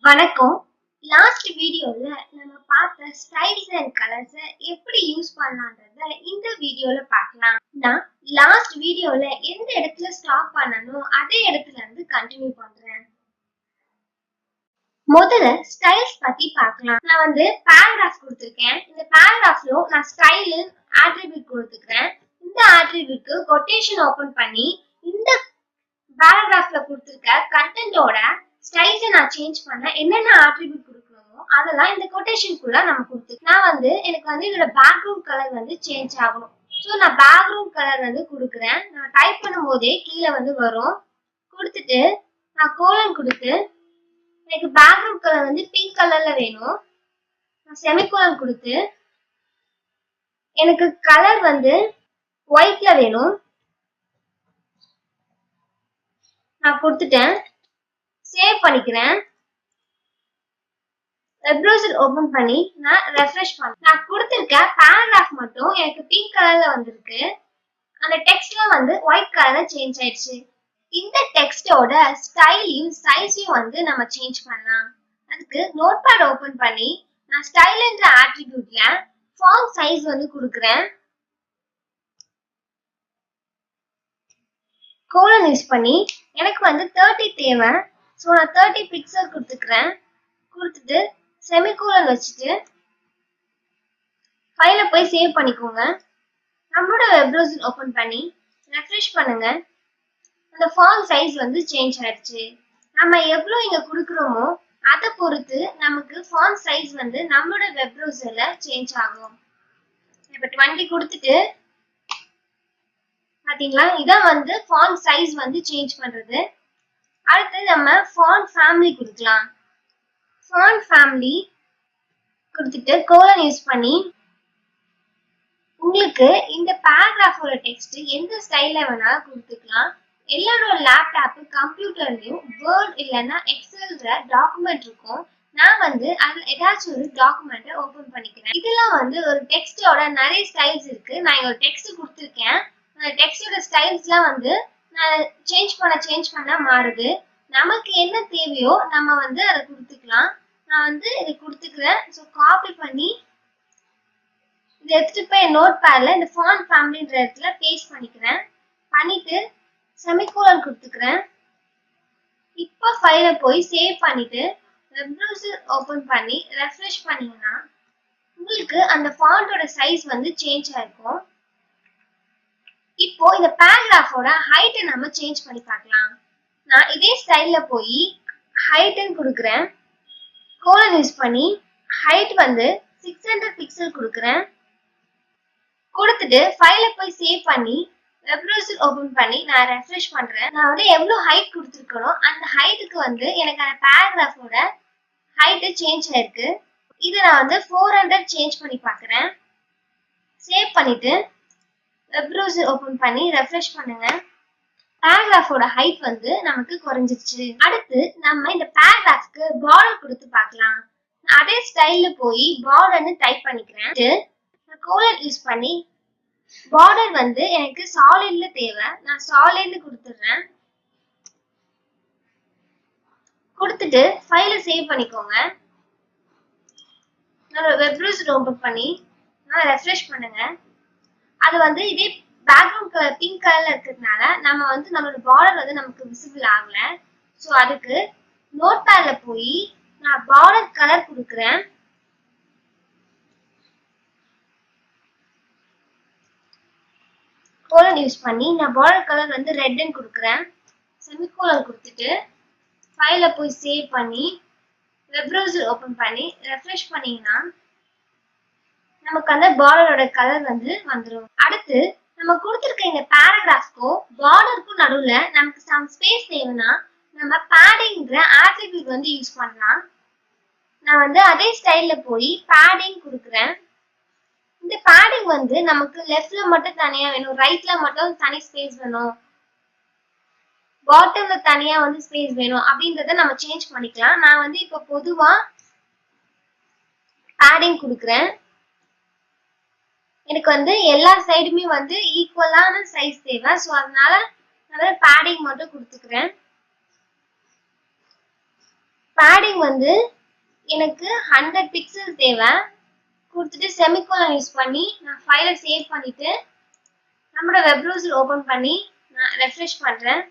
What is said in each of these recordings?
வணக்கம். லாஸ்ட் வீடியோல நம்ம பார்த்த ஸ்டைல்ஸ் அண்ட் கலர்ஸ் எப்படி யூஸ் பண்ணலாம்ன்றத இந்த வீடியோல பார்க்கலாம். நான் லாஸ்ட் வீடியோல எந்த இடத்துல ஸ்டாப் பண்ணனோ அதே இடத்துல இருந்து கண்டினியூ பண்றேன். முதல்ல ஸ்டைல்ஸ் பத்தி பார்க்கலாம். நான் பேராகிராஃப் கொடுத்திருக்கேன். இந்த பேராகிராஃப்ல நான் ஸ்டைல் ஆட்ரிபியூட் கொடுத்துக்கிறேன். இந்த ஆட்ரிபியூட்க்கு கொட்டேஷன் ஓபன் பண்ணி இந்த பேராகிராஃப்ல கொடுத்திருக்க கண்டென்ட்டோட ஸ்டைல்ஸை நான் சேஞ்ச் பண்ண என்னென்ன ஆட்ரிபியூட் கொடுக்கணுமோ அதெல்லாம் இந்த கொட்டேஷனுக்குள்ள நம்ம கொடுத்துக்கலாம். நான் எனக்கு இதோட பேக்ரவுண்ட் கலர் சேஞ்ச் ஆகணும். ஸோ நான் பேக்ரவுண்ட் கலர் கொடுக்குறேன். நான் டைப் பண்ணும் போதே கீழே வரும். கொடுத்துட்டு நான் கோலன் கொடுத்து எனக்கு பேக்ரவுண்ட் கலர் பிங்க் கலர்ல வேணும். நான் செமிகோலன் கொடுத்து எனக்கு கலர் ஒயிட்ல வேணும். நான் கொடுத்துட்டேன். சேவ் பண்ணிக்கிறேன். வெப் ப்ரௌசர் ஓபன் பண்ணி நான் ரெஃப்ரெஷ் பண்ணேன். நான் கொடுத்திருக்க பேராகிராஃப் மட்டும் எனக்கு பிங்க் கலர்ல வந்திருக்கு. அந்த டெக்ஸ்ட்லாம் ஒயிட் கலர்ல சேஞ்ச் ஆயிடுச்சு. இந்த டெக்ஸ்டோட ஸ்டைலையும் சைஸையும் நம்ம சேஞ்ச் பண்ணலாம். அதுக்கு நோட்பேட் ஓபன் பண்ணி நான் ஸ்டைல் என்ற ஆட்ரிபியூட்ல ஃபாண்ட் சைஸ் கொடுக்குறேன். கோலன் யூஸ் பண்ணி எனக்கு 30 தேவை. ஸோ நான் 30 பிக்சல் கொடுத்துக்கிறேன். கொடுத்துட்டு செமிகோலன் வச்சுட்டு ஃபைலை போய் சேவ் பண்ணிக்கோங்க. நம்மளோட வெப் ப்ரௌசர் ஓபன் பண்ணி ரெஃப்ரெஷ் பண்ணுங்க. அந்த ஃபாண்ட் சைஸ் சேஞ்ச் ஆயிடுச்சு. நம்ம எவ்வளோ இங்க கொடுக்குறோமோ அதை பொறுத்து நமக்கு ஃபாண்ட் சைஸ் நம்மளோட வெப் ப்ரௌசர்ல சேஞ்ச் ஆகும். இப்போ 20 கொடுத்துட்டு பாத்தீங்களா, இதான் ஃபாண்ட் சைஸ் சேஞ்ச் பண்றது. அடுத்து நம்ம ஃபாண்ட் ஃபேமிலி கொடுக்கலாம். ஃபாண்ட் ஃபேமிலி கொடுத்துட்டு கோலன் யூஸ் பண்ணி உங்களுக்கு இந்த பேராகிராஃபோட டெக்ஸ்ட் எந்த ஸ்டைல்ல வேணாலும் கொடுத்துக்கலாம். எல்லாரோட லேப்டாப் கம்ப்யூட்டர்லயும் வேர்ட் இல்லைன்னா எக்ஸல்ல டாக்குமெண்ட் இருக்கும். நான் அதுல ஏதாச்சும் ஒரு டாக்குமெண்ட்டை ஓபன் பண்ணிக்கிறேன். இதெல்லாம் ஒரு டெக்ஸ்டோட நிறைய ஸ்டைல்ஸ் இருக்கு. நான் இங்க ஒரு டெக்ஸ்ட் கொடுத்துருக்கேன். அந்த டெக்ஸ்டோட ஸ்டைல்ஸ்லாம் நான் சேஞ்ச் பண்ண மாறுது. நமக்கு என்ன தேவையோ நம்ம அதை கொடுத்துக்கலாம். நான் இதை கொடுத்துக்கிறேன். ஸோ காப்பி பண்ணி இதை எடுத்துட்டு போய் நோட் பேட்ல இந்த ஃபாண்ட் ஃபேமிலின்ற இடத்துல பேஸ்ட் பண்ணிக்கிறேன். பண்ணிட்டு செமிகோலன் கொடுத்துக்கிறேன். இப்போ ஃபைலை போய் சேவ் பண்ணிட்டு வெப் ப்ரௌசர் ஓபன் பண்ணி ரெஃப்ரெஷ் பண்ணீங்கன்னா உங்களுக்கு அந்த ஃபாண்டோட சைஸ் சேஞ்ச் ஆயிருக்கும். இப்போ இந்த பேராகிராஃபோட ஹைட்டை நம்ம சேஞ்ச் பண்ணி பார்க்கலாம். நான் இதே ஸ்டைல்ல போய் ஹைட்னு கொடுக்குறேன். கோலன் யூஸ் பண்ணி ஹைட் 600 பிக்சல் கொடுக்குறேன். கொடுத்துட்டு ஃபைலை போய் சேவ் பண்ணி வெப் ப்ரௌசர் ஓபன் பண்ணி நான் ரெஃப்ரெஷ் பண்றேன். நான் எவ்வளோ ஹைட் கொடுத்துருக்கணும் அந்த ஹைட்டுக்கு எனக்கு அந்த பேராகிராஃபோட ஹைட்டு சேஞ்ச் ஆயிருக்கு. இதை நான் 400 சேஞ்ச் பண்ணி பார்க்குறேன். சேவ் பண்ணிட்டு வெப் ப்ரௌசர் ஓபன் பண்ணி ரெஃப்ரெஷ் பண்ணுங்க. பேராகிராஃபோட ஹைட் நமக்கு குறைஞ்சிருச்சு. அடுத்து நம்ம இந்த பேராகிராஃப்க்கு பார்டர் கொடுத்து பார்க்கலாம். அதே ஸ்டைல்ல போய் பார்டர்னு டைப் பண்ணிக்கிறேன். கோலன் யூஸ் பண்ணி பார்டர் எனக்கு சாலிட்ல தேவை. நான் சாலிட்னு கொடுத்துடுறேன். கொடுத்துட்டு ஃபைலை சேவ் பண்ணிக்கோங்க. நான் வெப் ப்ரௌசர் ஓபன் பண்ணி நான் ரெஃப்ரெஷ் பண்ணுங்க. அது இதே பேக்ரவுண்ட் கலர் பிங்க் கலர்ல இருக்கிறதுனால நம்ம நம்மளோட பார்டர் நமக்கு விசிபிள் ஆகல. ஸோ அதுக்கு நோட் பேட்ல போய் நான் பார்டர் கலர் கொடுக்குறேன். கோலன் யூஸ் பண்ணி நான் பார்டர் கலர் ரெட்னு கொடுக்குறேன். செமிகோலன் கொடுத்துட்டு ஃபைலை போய் சேவ் பண்ணி வெப் ப்ரௌசர் ஓபன் பண்ணி ரெஃப்ரெஷ் பண்ணீங்கன்னா நமக்கு அந்த பார்டரோட கலர் வந்துடும். அடுத்து நம்ம கொடுத்துருக்க இந்த பேராகிராஃப்க்கும் பார்டருக்கும் நடுவுல நமக்கு சம் ஸ்பேஸ் தேவைன்னா நம்ம பேடிங்ன்ற ஆட்ரிபியூட் யூஸ் பண்ணலாம். நான் அதே ஸ்டைல்ல போய் பேடிங் கொடுக்குறேன். இந்த பேடிங் நமக்கு லெஃப்ட்ல மட்டும் தனியா வேணும், ரைட்ல மட்டும் தனி ஸ்பேஸ் வேணும், பாட்டம்ல தனியா ஸ்பேஸ் வேணும் அப்படின்றத நம்ம சேஞ்ச் பண்ணிக்கலாம். நான் இப்போ பொதுவா பேடிங் கொடுக்குறேன். எனக்கு எல்லா சைடுமே ஈக்குவலான சைஸ் தேவை. ஸோ அதனால நான் பேடிங் மட்டும் கொடுத்துக்கிறேன். பேடிங் வந்து எனக்கு 100 பிக்சல் தேவை. கொடுத்துட்டு செமிகோலன் யூஸ் பண்ணி நான் ஃபைலை சேவ் பண்ணிட்டு நம்மளோட வெப் ப்ரௌசர் ஓபன் பண்ணி நான் ரெஃப்ரெஷ் பண்றேன்.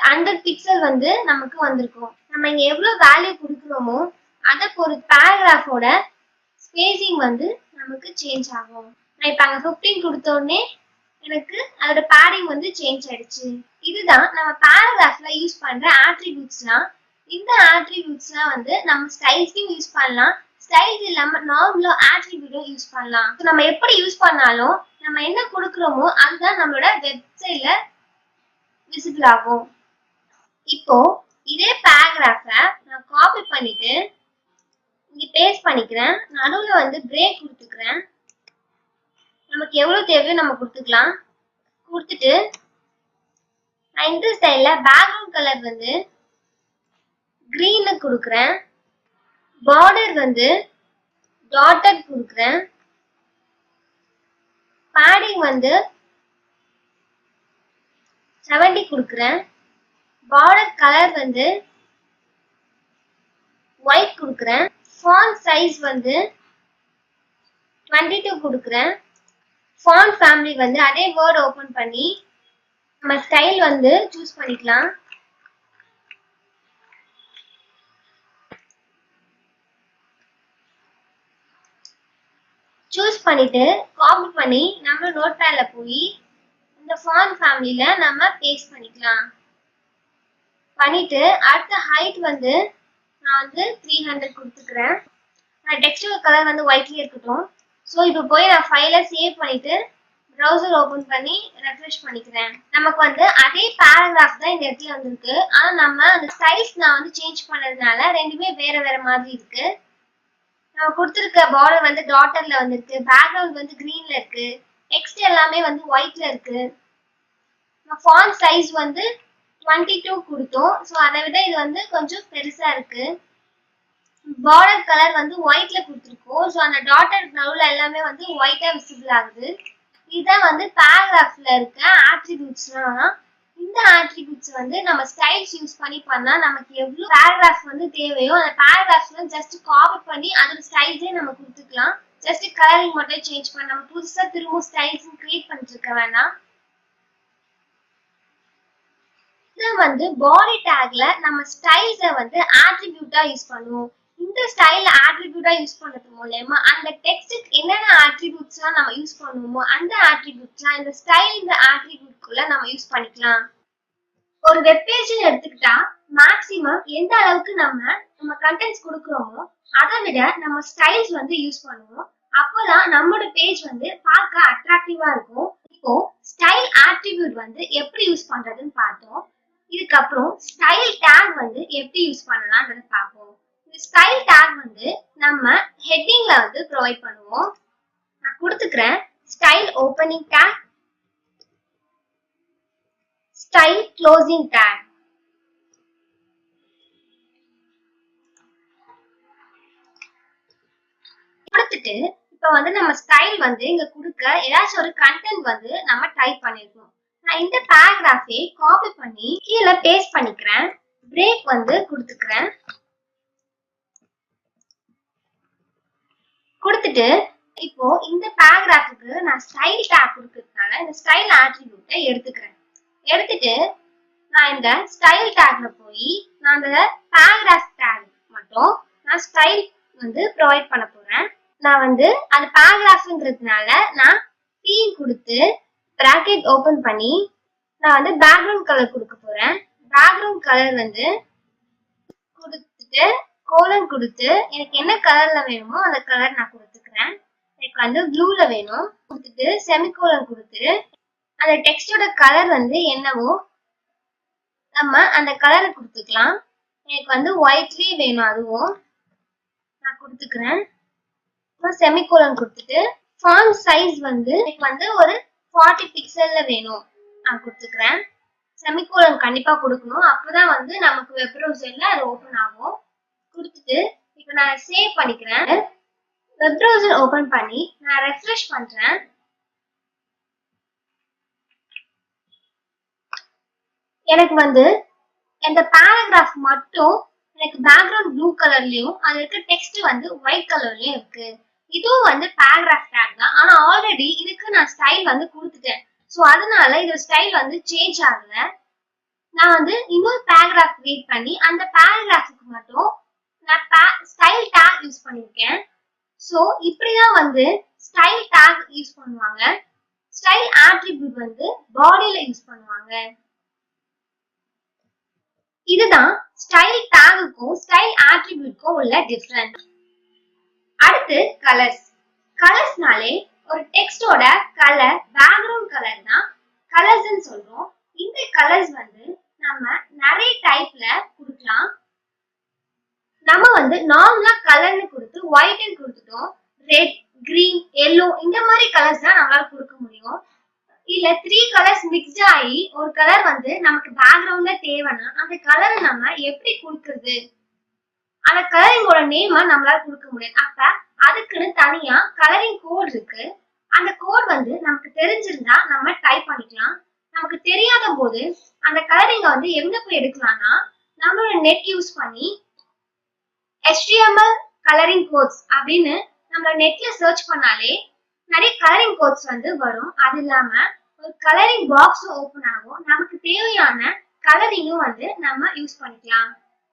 100 பிக்சல் வந்து நமக்கு வந்திருக்கும். நம்ம இங்க எவ்வளவு வேல்யூ கொடுக்குறோமோ அதை பொறுத்து பேராகிராஃபோட ஸ்பேசிங் வந்து நமக்கு சேஞ்ச் ஆகும். நான் இப்ப அங்க 15 கொடுத்த உடனே எனக்கு அதோட பேடிங் வந்து சேஞ்ச் ஆயிடுச்சு. இதுதான் நம்ம பேராகிராஃப்ல யூஸ் பண்ற ஆட்ரிபியூட்ஸ்லாம். இந்த ஆட்ரிபியூட்ஸ்லாம் வந்து நம்ம ஸ்டைல்ஸ்க்கும் யூஸ் பண்ணலாம், ஸ்டைல்ஸ் இல்லாம நார்மலா ஆட்ரிபியூட்டும் யூஸ் பண்ணலாம். நம்ம எப்படி யூஸ் பண்ணாலும் நம்ம என்ன கொடுக்குறோமோ அதுதான் நம்மளோட வெப்சைட்ல விசிபிள் ஆகும். இப்போ இதே பேராகிராஃப நான் காப்பி பண்ணிட்டு இங்க பேஸ்ட் பண்ணிக்கிறேன். நடுவுல வந்து பிரேக் கொடுத்துக்கிறேன். நமக்கு எவ்வளவு தேவையோ நம்ம கொடுத்துக்கலாம். கொடுத்துட்டு நான் இந்த ஸ்டைல்ல பேக்ரவுண்ட் கலர் வந்து கிரீன் கொடுக்குறேன். பார்டர் வந்து டாட்டட் கொடுக்குறேன். பேடிங் வந்து 70 கொடுக்குறேன். பார்டர் கலர் வந்து ஒயிட் கொடுக்குறேன். ஃபாண்ட் சைஸ் வந்து 22 கொடுக்குறேன். ஃபாண்ட் ஃபேமிலி வந்து அதே வேர்ட் ஓபன் பண்ணி நம்ம ஸ்டைல் வந்து சூஸ் பண்ணிக்கலாம். சூஸ் பண்ணிட்டு காப்பி பண்ணி நம்ம நோட்பேட்ல போய் இந்த ஃபாண்ட் ஃபேமிலில நம்ம பேஸ்ட் பண்ணிக்கலாம். பண்ணிட்டு அடுத்த ஹைட் வந்து நான் வந்து 300 கொடுத்துக்கிறேன். நான் டெக்ஸ்டோட கலர் வந்து ஒயிட்லயே இருக்கட்டும். ஸோ இப்போ போய் நான் ஃபைலை சேவ் பண்ணிட்டு ப்ரௌசர் ஓபன் பண்ணி ரெஃப்ரெஷ் பண்ணிக்கிறேன். நமக்கு வந்து அதே பேராகிராஃப் தான் இந்த இடத்துல வந்திருக்கு. ஆனா நம்ம அந்த ஸ்டைல்ஸ் நான் வந்து சேஞ்ச் பண்ணதுனால ரெண்டுமே வேற வேற மாதிரி இருக்கு. நம்ம கொடுத்துருக்க பார்டர் வந்து டாட்டர்ல வந்திருக்கு, பேக்ரவுண்ட் வந்து கிரீன்ல இருக்கு, டெக்ஸ்ட் எல்லாமே வந்து ஒயிட்ல இருக்கு. ஃபாண்ட் சைஸ் வந்து 22 கொடுத்தோம். ஸோ அதை விட இது வந்து கொஞ்சம் பெருசா இருக்கு. பார்டர் கலர் வந்து ஒயிட்ல கொடுத்துருக்கோம். ஸோ அந்த டாட்டர் நடுவுல எல்லாமே வந்து ஒயிட்டா விசிபிள் ஆகுது. இதுதான் வந்து பேராகிராஃப்ல இருக்க ஆட்ரிபியூட்ஸ்லாம். இந்த ஆட்ரிபியூட்ஸ் வந்து நம்ம ஸ்டைல்ஸ் யூஸ் பண்ணி பண்ணா நமக்கு எவ்வளவு பேராகிராஃப் வந்து தேவையோ அந்த பேராகிராஃப்ல ஜஸ்ட் காப்பி பண்ணி அதோட ஸ்டைல்ஸே நம்ம கொடுத்துக்கலாம். ஜஸ்ட் கலரிங் மட்டும் சேஞ்ச் பண்ண நம்ம புதுசா திரும்ப ஸ்டைல்ஸ் கிரியேட் பண்ணிட்டு இருக்க வேணாம். இது வந்து பாடி டேக்ல நம்ம ஸ்டைல்ஸை வந்து ஆட்ரிபியூட்டா யூஸ் பண்ணுவோம். இந்த ஸ்டைல் ஆட்ரிபியூட்டா யூஸ் பண்றது மூலமா அந்த டெக்ஸ்டுக்கு என்னென்ன ஆட்ரிபியூட்ஸ்லாம் நம்ம யூஸ் பண்ணுவோமோ அந்த ஆட்ரிபியூட்ஸ்லாம் இந்த ஸ்டைல் ஆட்ரிபியூட்குள்ள நம்ம யூஸ் பண்ணிக்கலாம். ஒரு வெப் பேஜ் எடுத்துக்கிட்டா மேக்ஸிமம் எந்த அளவுக்கு நம்ம கண்டென்ட்ஸ் கொடுக்குறோமோ அதை விட நம்ம ஸ்டைல்ஸ் வந்து யூஸ் பண்ணுவோம். அப்போதான் நம்மளோட பேஜ் வந்து பார்க்க அட்ராக்டிவா இருக்கும். இப்போ ஸ்டைல் ஆட்ரிபியூட் வந்து எப்படி யூஸ் பண்றதுன்னு பார்த்தோம். இதுக்கப்புறம் ஸ்டைல் டேக் வந்து எப்படி யூஸ் பண்ணலாம்ன்றத பார்ப்போம். இந்த ஸ்டைல் டேக் வந்து நம்ம ஹெட்டிங்ல வந்து ப்ரொவைட் பண்ணுவோம். நான் கொடுத்துக்கிறேன் style opening take, style closing take. கொடுத்துட்டு இப்ப வந்து நம்ம ஸ்டைல் வந்து இங்க கொடுக்க ஏதாச்சும் ஒரு கண்டென்ட் வந்து நம்ம டைப் பண்ணிருக்கோம். நான் இந்த பேராகிராஃபை காப்பி பண்ணி கீழே பேஸ்ட் பண்ணிக்கிறேன். பிரேக் வந்து கொடுத்துக்கிறேன். கொடுத்துட்டு இப்போ இந்த பேராகிராஃபுக்கு நான் ஸ்டைல் டேக் கொடுக்கறதுனால இந்த ஸ்டைல் ஆட்ரிபியூட்டை எடுத்துக்கிறேன். எடுத்துட்டு நான் இந்த ஸ்டைல் டேக்ல போய் நான் அந்த பேராகிராஃப் டேக் மட்டும் நான் ஸ்டைல் வந்து ப்ரொவைட் பண்ண போறேன். நான் வந்து அது பேராகிராஃப்ங்கிறதுனால நான் P கொடுத்து பிராக்கெட் ஓபன் பண்ணி நான் வந்து பேக்ரவுண்ட் கலர் கொடுக்க போறேன். பேக்ரவுண்ட் கலர் வந்து கொடுத்துட்டு கோலன் கொடுத்து எனக்கு என்ன கலர்ல வேணுமோ அந்த கலர் நான் கொடுத்துக்கிறேன். எனக்கு வந்து ப்ளூல வேணும். கொடுத்துட்டு செமிகோலன் கொடுத்து அந்த டெக்ஸ்டோட கலர் வந்து என்னவோ நம்ம அந்த கலரை கொடுத்துக்கலாம். எனக்கு வந்து ஒயிட்லயே வேணும், அதுவும் நான் கொடுத்துக்கிறேன். செமிகோலன் கொடுத்துட்டு ஃபாண்ட் சைஸ் வந்து எனக்கு வந்து ஒரு 40 பிக்சல்ல வேணும், நான் கொடுத்துக்கிறேன். செமிகோலன் கண்டிப்பா கொடுக்கணும், அப்பதான் வந்து நமக்கு வெப் ப்ரௌசர்ல அது ஓபன் ஆகும். கொடுத்துட்டு இப்போ நான் சேவ் பண்ணிக்கிறேன். வெப் ப்ரௌசர் ஓபன் பண்ணி நான் ரெஃப்ரெஷ் பண்றேன். எனக்கு வந்து இந்த பேராகிராஃப் மட்டும் எனக்கு பேக்ரவுண்ட் ப்ளூ கலர்லயும் அதுல இருக்க டெக்ஸ்ட் வந்து ஒயிட் கலர்லயும் இருக்கு. இதுவும் வந்து பேராகிராஃப் டேக் தான். ஆனா ஆல்ரெடி இதுக்கு நான் ஸ்டைல் வந்து கொடுத்துட்டேன். ஸோ அதனால இதோட ஸ்டைல் வந்து சேஞ்ச் ஆகல. நான் வந்து இன்னொரு பேராகிராஃப் ரீட் பண்ணி அந்த பேராகிராஃபுக்கு மட்டும் நான் ஸ்டைல் டேக் யூஸ் பண்ணிருக்கேன். ஸோ இப்படிதான் வந்து ஸ்டைல் டேக் யூஸ் பண்ணுவாங்க. ஸ்டைல் ஆட்ரிபியூட் வந்து பாடியில யூஸ் பண்ணுவாங்க. இதுதான் ஸ்டைல் டேகுக்கும் ஸ்டைல் ஆட்ரிபியூட்க்கும் உள்ள டிஃபரன்ஸ். அடுத்து கலர்ஸ். கலர்ஸ்னாலே ஒரு டெக்ஸ்டோட கலர் பேக்ரவுண்ட் கலர் தான் கலர்ஸ்ன்னு சொல்றோம். இந்த கலர்ஸ் வந்து நம்ம நிறைய டைப்ல கொடுக்கலாம். நம்ம வந்து நார்மலா கலர்னு கொடுத்து ஒயிட்னு கொடுத்துட்டோம். ரெட், கிரீன், எல்லோ இந்த மாதிரி கலர்ஸ் தான் நம்மளால கொடுக்க முடியும். இல்ல 3 கலர்ஸ் மிக்ஸ்ட் ஆகி ஒரு கலர் வந்து நமக்கு பேக்ரவுண்ட்ல தேவைன்னா அந்த கலரை நம்ம எப்படி கொடுக்கறது? அந்த கலரிங்கோட நேம நம்மளால கொடுக்க முடியாது. அப்ப அதுக்குன்னு தனியா கலரிங் கோட் இருக்கு. அந்த கோட் வந்து நமக்கு தெரிஞ்சிருந்தா நம்ம டைப் பண்ணிக்கலாம். நமக்கு தெரியாத போது அந்த கலரிங்க வந்து எங்க போய் எடுக்கலாம்னா நம்மளோட நெட் யூஸ் பண்ணி HTML கலரிங் கோட்ஸ் அப்படின்னு நம்ம நெட்ல சர்ச் பண்ணாலே நிறைய கலரிங் கோட்ஸ் வந்து வரும். அது இல்லாம ஒரு கலரிங் பாக்ஸும் ஓபன் ஆகும். நமக்கு தேவையான கலரிங்கும் வந்து நம்ம யூஸ் பண்ணிக்கலாம்.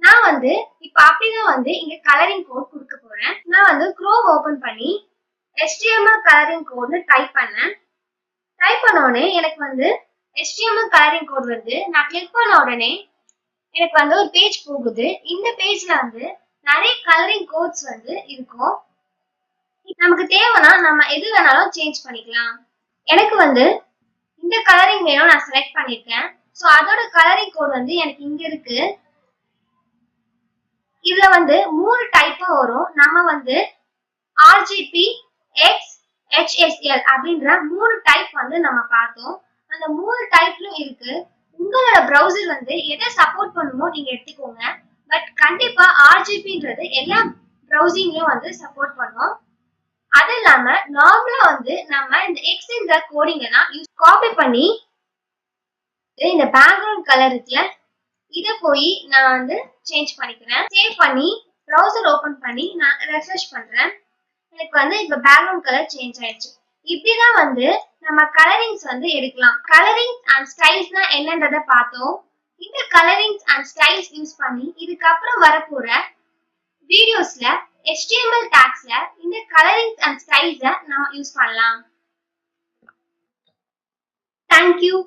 நான் வந்து இப்ப அப்படிதான் வந்து இங்க கலரிங் கோட் கொடுக்க போறேன். நான் வந்து குரோம் ஓபன் பண்ணி HTML கலரிங் கோட்னு டைப் பண்ணேன். டைப் பண்ண உடனே எனக்கு வந்து HTML கலரிங் கோட் வந்து நான் கிளிக் பண்ண உடனே எனக்கு வந்து ஒரு பேஜ் போகுது. இந்த பேஜ்ல வந்து நிறைய கலரிங் கோட்ஸ் வந்து இருக்கும். நமக்கு தேவைன்னா நம்ம எது வேணாலும் சேஞ்ச் பண்ணிக்கலாம். எனக்கு வந்து இந்த கலரிங் வேணும், நான் செலக்ட் பண்ணிருக்கேன். ஸோ அதோட கலரிங் கோட் வந்து எனக்கு இங்க இருக்கு. இதுல வந்து 3 டைப்பா வரும். நம்ம வந்து RGB, X, HSL அப்படின்ற 3 டைப் வந்து நம்ம பார்த்தோம். அந்த 3 டைப்லயும் இருக்கு. உங்களோட ப்ரௌசர் வந்து எதை சப்போர்ட் பண்ணுமோ நீங்க எடுத்துக்கோங்க. பட் கண்டிப்பா RGBன்றது எல்லா ப்ரௌசிங்லயும் வந்து சப்போர்ட் பண்ணும். அது இல்லாம நார்மலா வந்து நம்ம இந்த எக்ஸ்ன்ற கோடிங்க தான் காப்பி பண்ணி இந்த பேக்ரவுண்ட் கலர் இருக்குல்ல இத போய் நான் வந்து சேஞ்ச் பண்ணிக்கிறேன். சேவ் பண்ணி ப்ரௌசர் ஓபன் பண்ணி நான் ரெஃப்ரெஷ் பண்றேன். எனக்கு வந்து இப்ப பேக்ரவுண்ட் கலர் சேஞ்ச் ஆயிடுச்சு. இப்படிதான் வந்து நம்ம கலரிங்ஸ் வந்து எடுக்கலாம். கலரிங்ஸ் அண்ட் ஸ்டைல்ஸ்னா என்னன்றத பார்த்தோம். இந்த கலரிங்ஸ் அண்ட் ஸ்டைல்ஸ் யூஸ் பண்ணி இதுக்கப்புறம் வரப்போற வீடியோஸ்ல HTML tagsல இந்த கலரிங்ஸ் அண்ட் ஸ்டைல்ஸை நம்ம யூஸ் பண்ணலாம். Thank you.